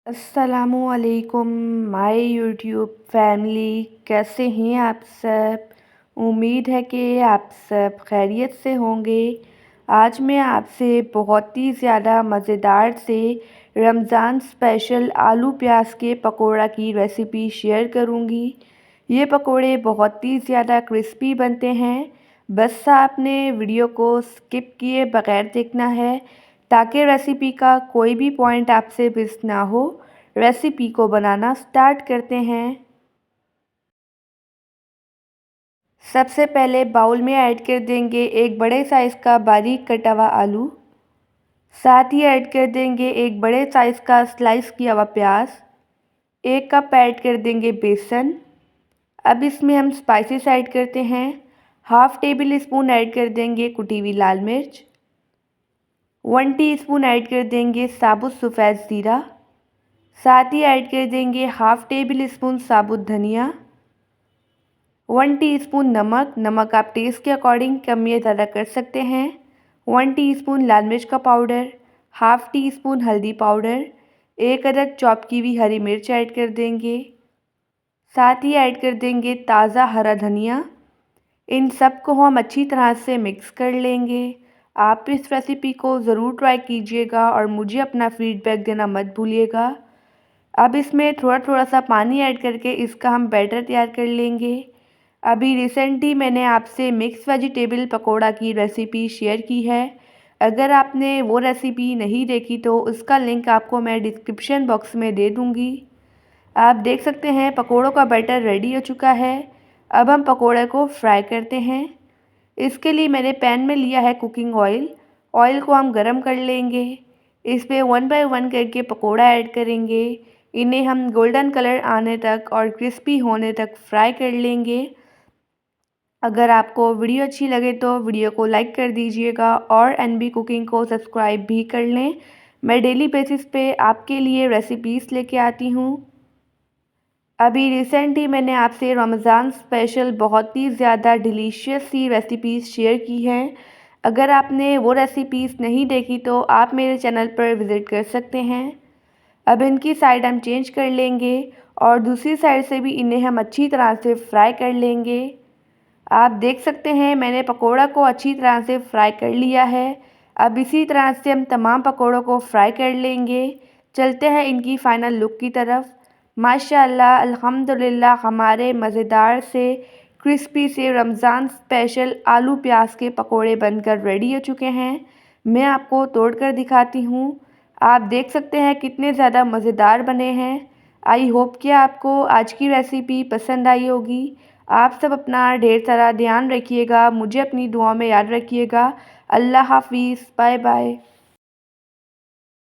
अस्सलामुअलैकुम my YouTube family, कैसे हैं आप सब। उम्मीद है कि आप सब खैरियत से होंगे। आज मैं आपसे बहुत ही ज़्यादा मज़ेदार से रमज़ान स्पेशल आलू प्याज के पकोड़ा की रेसिपी शेयर करूंगी। ये पकोड़े बहुत ही ज़्यादा क्रिस्पी बनते हैं। बस आपने वीडियो को स्किप किए बगैर देखना है ताकि रेसिपी का कोई भी पॉइंट आपसे मिस ना हो। रेसिपी को बनाना स्टार्ट करते हैं। सबसे पहले बाउल में ऐड कर देंगे एक बड़े साइज़ का बारीक कटा हुआ आलू। साथ ही ऐड कर देंगे एक बड़े साइज़ का स्लाइस किया हुआ प्याज। 1 कप ऐड कर देंगे बेसन। अब इसमें हम स्पाइसेस ऐड करते हैं। हाफ़ टेबल स्पून ऐड कर देंगे कुटी हुई लाल मिर्च। 1 टीस्पून ऐड कर देंगे साबुत सफ़ेद ज़ीरा। साथ ही ऐड कर देंगे हाफ़ टेबल स्पून साबुत धनिया। 1 टीस्पून नमक। नमक आप टेस्ट के अकॉर्डिंग कम या ज़्यादा कर सकते हैं। 1 टीस्पून लाल मिर्च का पाउडर। हाफ़ टी स्पून हल्दी पाउडर। 1 अदद चॉप की हुई हरी मिर्च ऐड कर देंगे। साथ ही ऐड कर देंगे ताज़ा हरा धनिया। इन सब को हम अच्छी तरह से मिक्स कर लेंगे। आप इस रेसिपी को ज़रूर ट्राई कीजिएगा और मुझे अपना फीडबैक देना मत भूलिएगा। अब इसमें थोड़ा थोड़ा सा पानी ऐड करके इसका हम बैटर तैयार कर लेंगे। अभी रिसेंटली मैंने आपसे मिक्स वेजिटेबल पकोड़ा की रेसिपी शेयर की है। अगर आपने वो रेसिपी नहीं देखी तो उसका लिंक आपको मैं डिस्क्रिप्शन बॉक्स में दे दूँगी। आप देख सकते हैं पकोड़ों का बैटर रेडी हो चुका है। अब हम पकोड़े को फ्राई करते हैं। इसके लिए मैंने पैन में लिया है कुकिंग ऑयल। ऑयल को हम गरम कर लेंगे। इस पे 1 बाय 1 करके पकोड़ा ऐड करेंगे। इन्हें हम गोल्डन कलर आने तक और क्रिस्पी होने तक फ्राई कर लेंगे। अगर आपको वीडियो अच्छी लगे तो वीडियो को लाइक कर दीजिएगा और एनबी कुकिंग को सब्सक्राइब भी कर लें। मैं डेली बेसिस पे आपके लिए रेसिपीज़ लेके आती हूँ। अभी रिसेंट ही मैंने आपसे रमज़ान स्पेशल बहुत ही ज़्यादा डिलीशियस सी रेसिपीज़ शेयर की हैं। अगर आपने वो रेसिपीज़ नहीं देखी तो आप मेरे चैनल पर विज़िट कर सकते हैं। अब इनकी साइड हम चेंज कर लेंगे और दूसरी साइड से भी इन्हें हम अच्छी तरह से फ्राई कर लेंगे। आप देख सकते हैं मैंने पकोड़ा को अच्छी तरह से फ्राई कर लिया है। अब इसी तरह से हम तमाम पकोड़ों को फ्राई कर लेंगे। चलते हैं इनकी फ़ाइनल लुक की तरफ। माशाअल्लाह अल्हम्दुलिल्लाह हमारे मज़ेदार से क्रिस्पी से रमज़ान स्पेशल आलू प्याज के पकोड़े बनकर रेडी हो चुके हैं। मैं आपको तोड़ कर दिखाती हूँ। आप देख सकते हैं कितने ज़्यादा मज़ेदार बने हैं। आई होप कि आपको आज की रेसिपी पसंद आई होगी। आप सब अपना ढेर सारा ध्यान रखिएगा। मुझे अपनी दुआ में याद रखिएगा। अल्लाह हाफ़िज़। Bye bye.